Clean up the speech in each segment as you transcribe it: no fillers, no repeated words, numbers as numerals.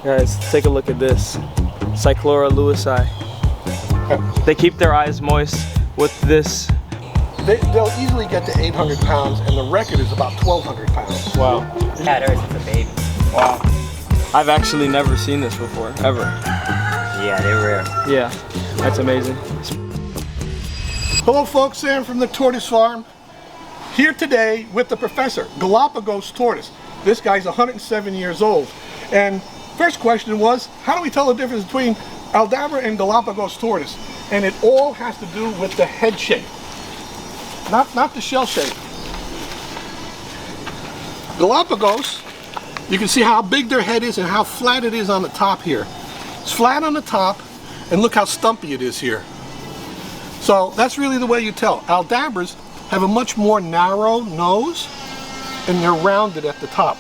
Guys, take a look at this. Cyclura lewisi. They keep their eyes moist with this. They'll easily get to 800 pounds, and the record is about 1,200 pounds. Wow. Yeah, there's a baby. Wow. I've actually never seen this before, ever. Yeah, they're rare. Yeah, that's amazing. Hello folks, Sam from the Tortoise Farm. Here today with the professor, Galapagos tortoise. This guy's 107 years old. And first question was, how do we tell the difference between Aldabra and Galapagos tortoise? And it all has to do with the head shape, not the shell shape. Galapagos, you can see how big their head is and how flat it is on the top here. It's flat on the top, and look how stumpy it is here. So that's really the way you tell. Aldabras have a much more narrow nose, and they're rounded at the top.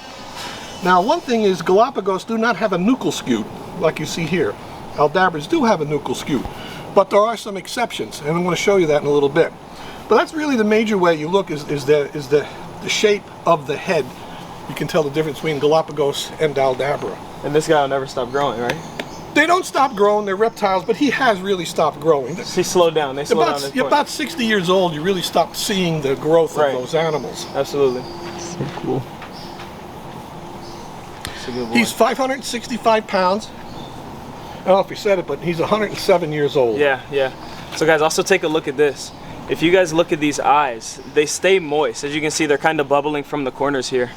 Now, one thing is Galapagos do not have a nuchal scute like you see here. Aldabras do have a nuchal scute, but there are some exceptions, and I'm going to show you that in a little bit. But that's really the major way you look is the shape of the head. You can tell the difference between Galapagos and Aldabra. And this guy will never stop growing, right? They don't stop growing, they're reptiles, but he has really stopped growing. He slowed down, they slowed down his point. About 60 years old, you really stop seeing the growth of those animals. Absolutely. So cool. That's a good boy. He's 565 pounds. I don't know if you said it, but he's 107 years old. Yeah, yeah. So guys, also take a look at this. If you guys look at these eyes, they stay moist. As you can see, they're kind of bubbling from the corners here.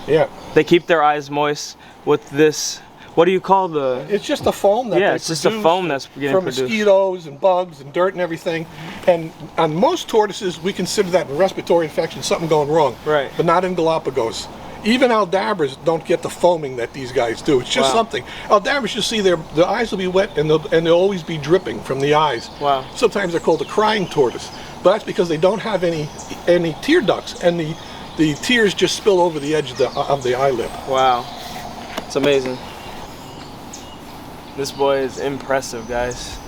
Yeah. They keep their eyes moist with this, what do you call the... It's just a foam that it's just a foam that's getting from produced. Mosquitoes and bugs and dirt and everything. And on most tortoises, we consider that a respiratory infection, something going wrong. Right. But not in Galapagos. Even Aldabras don't get the foaming that these guys do. It's just something. Aldabras, you see, their eyes will be wet and they'll always be dripping from the eyes. Wow. Sometimes they're called a crying tortoise. But that's because they don't have any tear ducts, and the tears just spill over the edge of the eyelid. Wow. It's amazing. This boy is impressive, guys.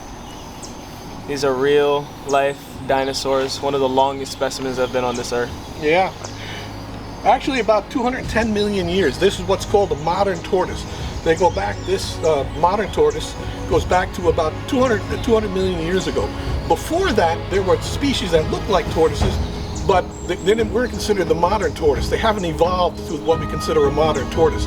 These are real life dinosaurs, one of the longest specimens that have been on this earth. Yeah. Actually, about 210 million years. This is what's called a modern tortoise. They go back, this modern tortoise goes back to about 200 million years ago. Before that, there were species that looked like tortoises, but they weren't considered the modern tortoise. They haven't evolved to what we consider a modern tortoise.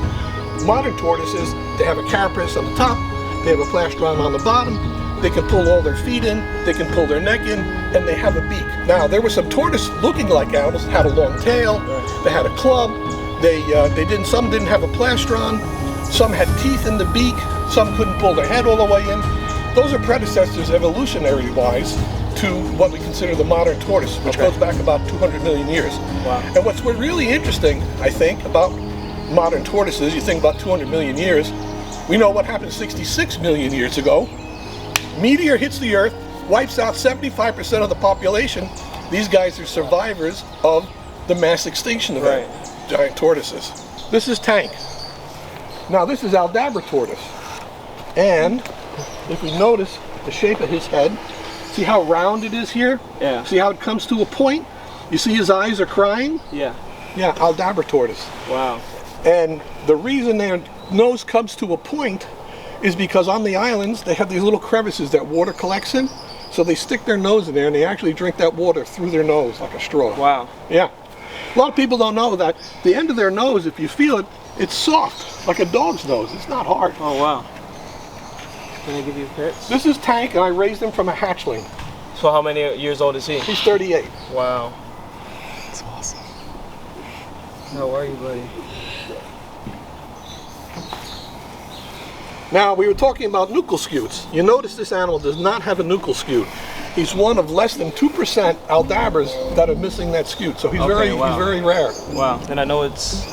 Modern tortoises, they have a carapace on the top, they have a plastron on the bottom, they can pull all their feet in, they can pull their neck in, and they have a beak. Now, there were some tortoise looking like animals that had a long tail, they had a club, some didn't have a plastron, some had teeth in the beak, some couldn't pull their head all the way in. Those are predecessors evolutionary-wise to what we consider the modern tortoise, which goes back about 200 million years. Wow. And what's really interesting, I think, about modern tortoises, you think about 200 million years, we know what happened 66 million years ago. Meteor hits the Earth, wipes out 75% of the population. These guys are survivors of the mass extinction event, giant tortoises. This is Tank. Now this is Aldabra tortoise. And if we notice the shape of his head, see how round it is here? Yeah. See how it comes to a point? You see his eyes are crying? Yeah. Yeah, Aldabra tortoise. Wow. And the reason their nose comes to a point is because on the islands they have these little crevices that water collects in, so they stick their nose in there and they actually drink that water through their nose like a straw. Wow. Yeah. A lot of people don't know that the end of their nose, if you feel it, it's soft, like a dog's nose. It's not hard. Oh, wow. Can I give you pets? This is Tank, and I raised him from a hatchling. So how many years old is he? He's 38. Wow. That's awesome. How are you, buddy? Now, we were talking about nuchal scutes. You notice this animal does not have a nuchal scute. He's one of less than 2% Aldabras that are missing that scute. So he's very rare. Wow. And I know it's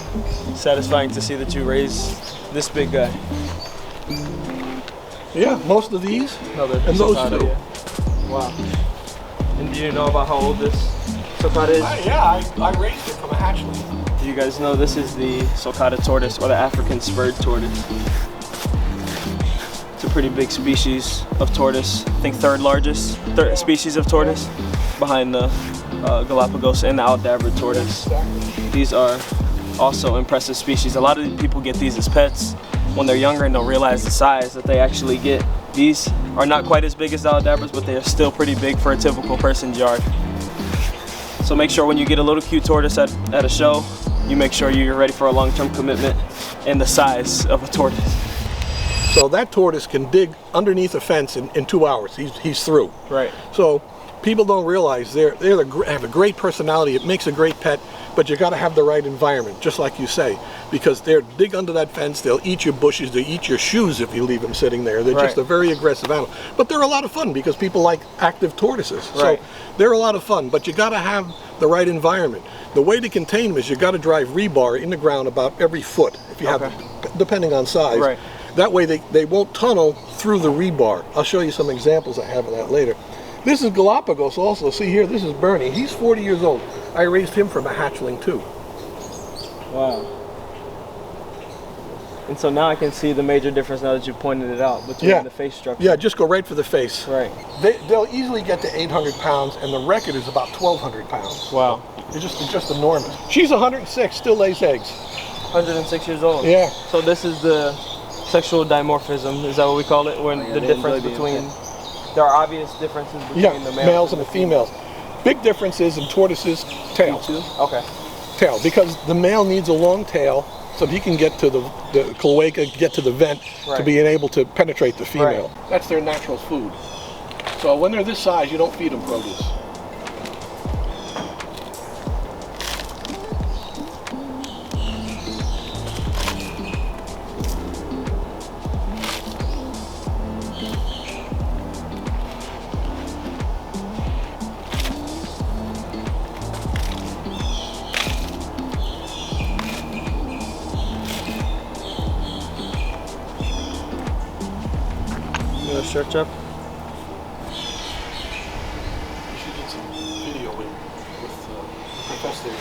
satisfying to see that you raise this big guy. Yeah, most of these and those two. Yeah. Wow. And do you know about how old this Socata is? I raised it from a hatchling. Do you guys know this is the Socata tortoise, or the African spurred tortoise? It's a pretty big species of tortoise. I think third species of tortoise, behind the Galapagos and the Aldabra tortoise. These are also impressive species. A lot of people get these as pets, when they're younger and don't realize the size that they actually get. These are not quite as big as Alabras, but they are still pretty big for a typical person's yard. So make sure when you get a little cute tortoise at a show, you make sure you're ready for a long-term commitment and the size of a tortoise. So that tortoise can dig underneath a fence in 2 hours. He's through. Right. So people don't realize they have a great personality. It makes a great pet, but you got to have the right environment, just like you say, because they'll dig under that fence. They'll eat your bushes. They'll eat your shoes if you leave them sitting there. They're just a very aggressive animal. But they're a lot of fun because people like active tortoises. Right. So they're a lot of fun, but you got to have the right environment. The way to contain them is you got to drive rebar in the ground about every foot, if you have, depending on size. Right. That way they won't tunnel through the rebar. I'll show you some examples I have of that later. This is Galapagos also. See here, this is Bernie. He's 40 years old. I raised him from a hatchling too. Wow. And so now I can see the major difference now that you pointed it out between the face structure. Yeah, just go right for the face. Right. They'll easily get to 800 pounds, and the record is about 1,200 pounds. Wow. It's just enormous. She's 106, still lays eggs. 106 years old. Yeah. So this is the sexual dimorphism, is that what we call it? When the difference between, there are obvious differences between the males and the females. Big differences in tortoises' tail. Okay. Tail, because the male needs a long tail so he can get to the cloaca, get to the vent to be able to penetrate the female. Right. That's their natural food. So when they're this size, you don't feed them produce. Stretch up. You should get some video with the professor.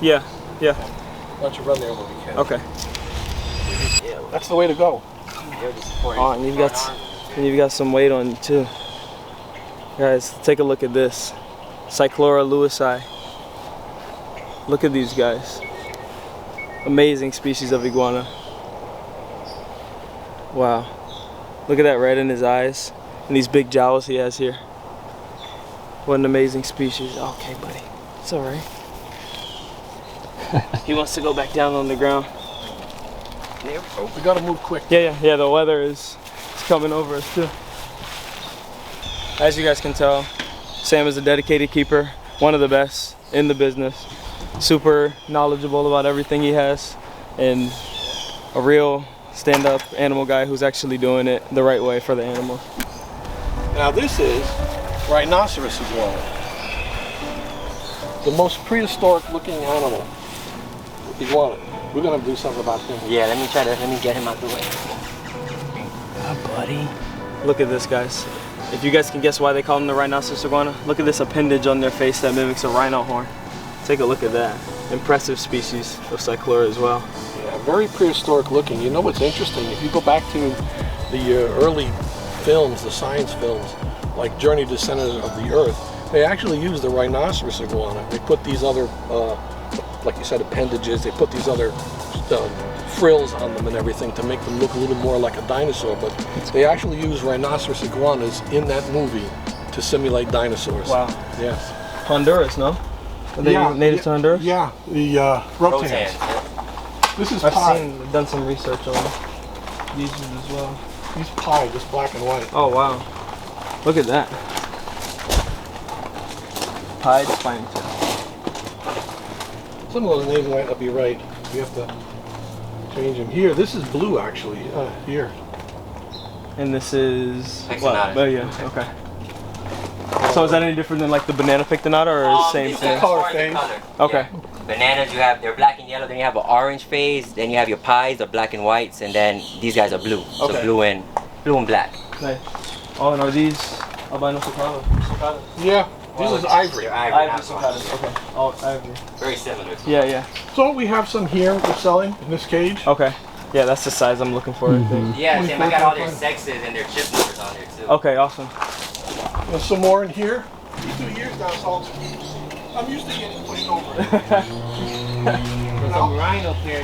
Yeah. Why don't you run there when we can? Okay. Yeah, that's the way to go. Oh, and you've got some weight on you too. Guys, take a look at this. Cyclora lewisi. Look at these guys. Amazing species of iguana. Wow. Look at that red in his eyes and these big jowls he has here. What an amazing species. Okay, buddy. It's all right. He wants to go back down on the ground. We gotta move quick. Yeah. The weather is coming over us too. As you guys can tell, Sam is a dedicated keeper, one of the best in the business. Super knowledgeable about everything he has, and a real stand-up animal guy who's actually doing it the right way for the animals. Now this is rhinoceros iguana, the most prehistoric looking animal. Iguana. We're gonna do something about him. Yeah, let me get him out the way. Buddy. Look at this, guys. If you guys can guess why they call him the rhinoceros iguana, look at this appendage on their face that mimics a rhino horn. Take a look at that. Impressive species of Cyclora as well. Yeah, very prehistoric looking. You know what's interesting? If you go back to the early films, the science films, like Journey to the Center of the Earth, they actually use the rhinoceros iguana. They put these other, like you said, appendages. They put these other frills on them and everything to make them look a little more like a dinosaur. But they actually use rhinoceros iguanas in that movie to simulate dinosaurs. Wow. Yes. Honduras, no? Are they native to Honduras? Yeah, the rotans. This is pie. I've done some research on these as well. These pie, just black and white. Oh wow. Look at that. Pied spine-tail. Some of those names might not be right. We have to change them. Here, this is blue actually. Here. And this is Pectinata. Oh yeah, okay. So is that any different than like the banana pectinata, or the same thing? Color phase. Okay. Yeah. Bananas, they're black and yellow, then you have an orange phase, then you have your pies, the black and whites, and then these guys are blue. Okay. So blue and black. Nice. Oh, and are these albino cicadas? Yeah, this is ivory. Ivory cicadas. Okay. Oh, ivory. Very similar. Yeah. So we have some here we're selling in this cage. Okay. Yeah, that's the size I'm looking for, I think. Yeah, Sam, I got all their sexes and their chip numbers on there too. Okay, awesome. There's some more in here. These 2 years now, so I'm used to getting pushed over. There's some rhino here.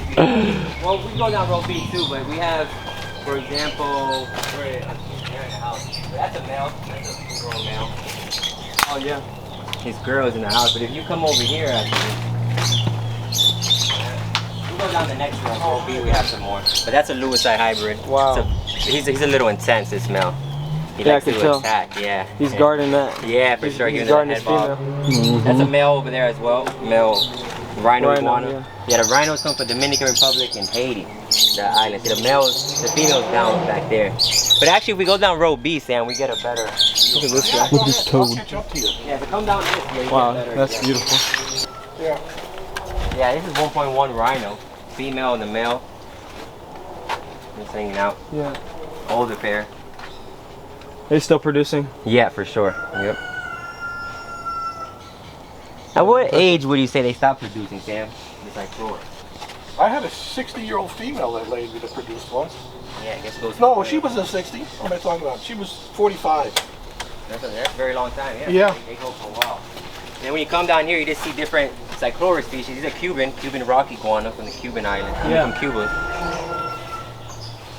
Well, we go down row B too, but we have for example, we're in the house. That's a male. That's a full-grown male. Oh yeah. His girl's in the house, but if you come over here, actually, we'll go down the next row. Row B, we have some more. But that's a Lewisite hybrid. Wow. He's a little intense, this male. He Yeah, likes I can to tell. attack. Yeah. He's guarding that. Yeah, for sure. He's Giving guarding that his head female. bob. That's a male over there as well. Male rhino iguana. Yeah. Yeah, the rhinos come from Dominican Republic and Haiti, the islands. The males, the females down back there. But actually, if we go down row B, Sam, we get a better. Look at this guy. Look at this toad. I'll catch up to you. Yeah, so come down this way. you Wow, get better, that's yeah. beautiful. Yeah. Yeah, this is 1.1 rhino, female and the male. Just hanging out. Yeah. Older pair. They still producing? Yeah, for sure. Yep. At what age would you say they stopped producing, Sam? It's like 4. I had a 60-year-old female that laid me that produced once. Yeah, I guess it goes. No, she was a 60. What am I talking about? She was 45. That's a very long time. Yeah. Yeah. They go for a while. And when you come down here, you just see different Cyclura species. These are Cuban rock iguana from the Cuban island. Yeah. From Cuba.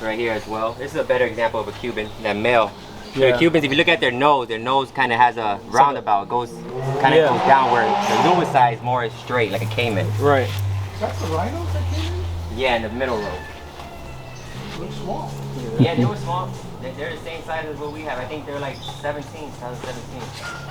Right here as well. This is a better example of a Cuban, that male. Yeah. The Cubans, if you look at their nose kind of has a roundabout. It goes kind of goes down, where the Lewisite is more straight, like a caiman. Right. That's the rhinos that came in? Yeah, in the middle row. Look small. Yeah, they were small. They're the same size as what we have. I think they're like 2017.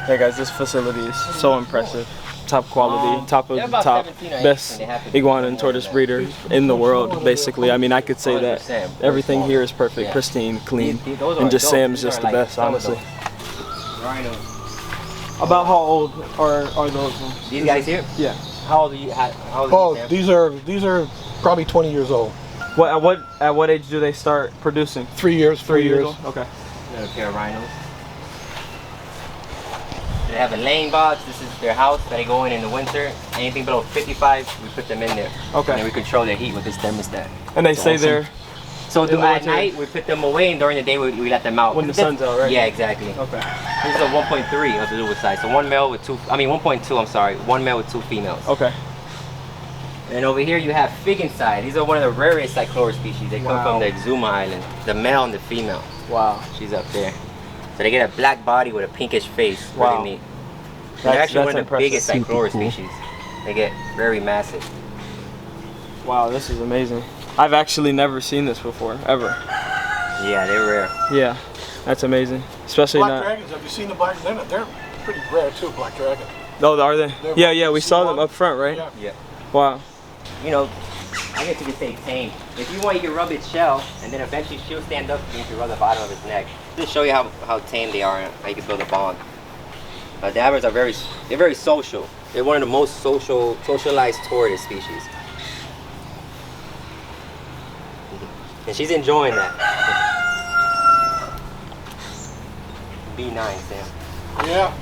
Hey guys, this facility is so impressive. Top quality, top of they're the about top, 17 or 18. best They have to be iguana and more tortoise than that. breeder in the world, basically. I mean, I could say that 100%. everything here is perfect, Yeah. pristine, clean, Those are and just adults. Sam's These just are the like best, some of honestly. those Rhinos. About how old are those ones? These guys here? Yeah. How old are you? How old Oh, are you, these are probably 20 years old. At what age do they start producing? 3 years, 4 years. old? Okay. Another pair of rhinos. They have a laying box. This is their house that they go in the winter. Anything below 55, we put them in there. Okay. And then we control their heat with this thermostat. And they stay there So In the at winter. night, we put them away, and during the day, we let them out. when the sun's out, right? Yeah, exactly. Okay. This is a 1.3 of the Lewisite. So 1.2, I'm sorry. 1 male with 2 females. Okay. And over here you have Figgenside. These are one of the rarest Cyclura species. They come Wow. from the Exuma Island. The male and the female. Wow. She's up there. So they get a black body with a pinkish face. Wow. Really neat. They're actually one of the impressive. biggest Cyclura species. They get very massive. Wow, this is amazing. I've actually never seen this before, ever. Yeah, they're rare. Yeah, that's amazing. Especially Black not. dragons, have you seen the black? They're pretty rare too, black dragon. Oh, are they? They're- Yeah, we see saw one? them up front, right? Yeah. Yeah. Wow. You know, I guess you could say tame. If you want, you can rub its shell, and then eventually she'll stand up and you can rub the bottom of its neck. Just show you how tame they are and how you can build a bond. The Dabbers are very social. They're one of the most socialized tortoise species. And she's enjoying that. B9, Sam. Yeah.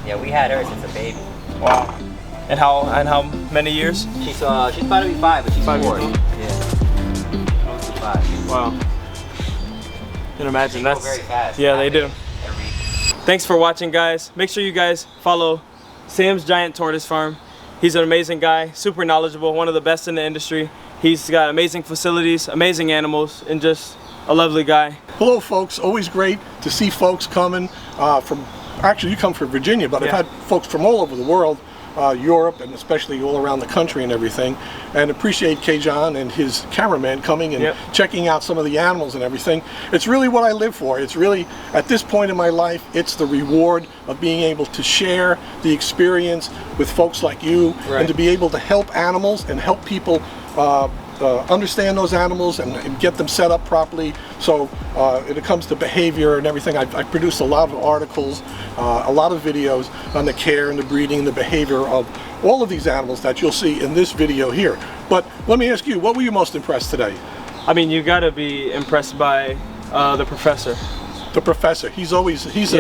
Yeah, we had her since a baby. Wow. And how many years? She's about to be 5, but she's 5 4. years old? Yeah. Close to 5. Wow. You can imagine They go that's. very fast. Yeah, they do. Every Thanks for watching, guys. Make sure you guys follow Sam's Giant Tortoise Farm. He's an amazing guy, super knowledgeable, one of the best in the industry. He's got amazing facilities, amazing animals, and just a lovely guy. Hello, folks. Always great to see folks coming from. Actually, you come from Virginia, but Yeah. I've had folks from all over the world, Europe, and especially all around the country and everything. And appreciate K. John and his cameraman coming and Yep. checking out some of the animals and everything. It's really what I live for. It's really, at this point in my life, it's the reward of being able to share the experience with folks like you, Right. and to be able to help animals and help people understand those animals and get them set up properly. So when it comes to behavior and everything, I've produced a lot of articles, a lot of videos on the care and the breeding and the behavior of all of these animals that you'll see in this video here. But let me ask you, what were you most impressed today? I mean, you gotta be impressed by the professor. The professor. He's a Yeah,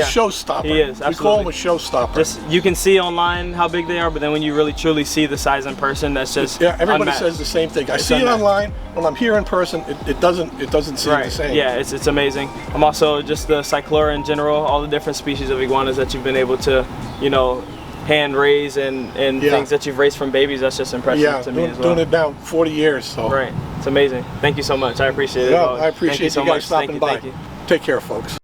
showstopper. he is, We call him a absolutely. showstopper. Just you can see online how big they are, but then when you really truly see the size in person, that's just Yeah, everybody unmatched. says the same thing. I It's see it unmatched. online. When I'm here in person, it doesn't seem Right. the same. Yeah, it's amazing. I'm also just the Cyclura in general, all the different species of iguanas that you've been able to, hand raise and things that you've raised from babies, that's just impressive to me as well. Doing it now 40 years. So. Right, it's amazing. Thank you so much. I appreciate it. Yeah, I appreciate you guys stopping by. Thank you. Take care, folks.